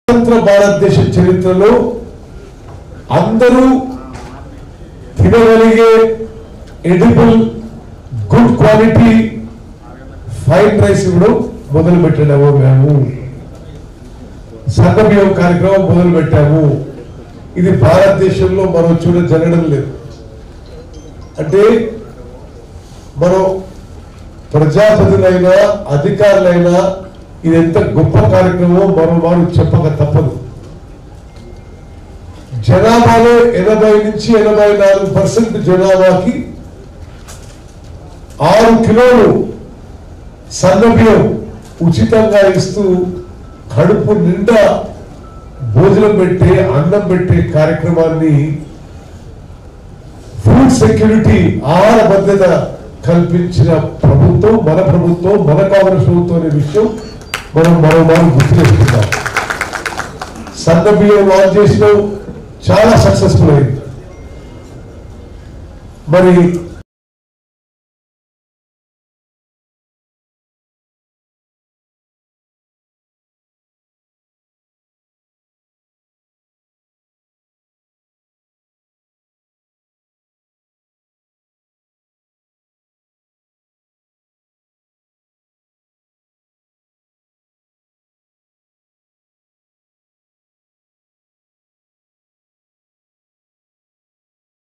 స్వతంత్ర భారతదేశ చరిత్రలో అందరూ తినగలిగే edible good quality fine rice ఇవ్వడం మొదలు పెట్టాము. మేము సన్నబియ్యం కార్యక్రమం మొదలు పెట్టాము. ఇది భారతదేశంలో మనం జరగడం లేదు. అంటే మనం ప్రజాప్రతినిధులైనా అధికారులైనా ఇది ఎంత గొప్ప కార్యక్రమం మనం వారు చెప్పక తప్పదు. జనాభాలో 80 నుంచి 84% జనాభాకి 6 కిలోలు సన్నబియ్యం ఉచితంగా ఇస్తూ కడుపు నిండా భోజనం పెట్టే అన్నం పెట్టే కార్యక్రమాన్ని ఫుడ్ సెక్యూరిటీ ఆహార భద్రత కల్పించిన ప్రభుత్వం మన కాంగ్రెస్ ప్రభుత్వం అనే విషయం మనం మరోమారు గుర్తు చేసుకుంటాం. సన్నబియ్యం లాంచ్ చేసిన చాలా సక్సెస్ఫుల్ అయింది. మరి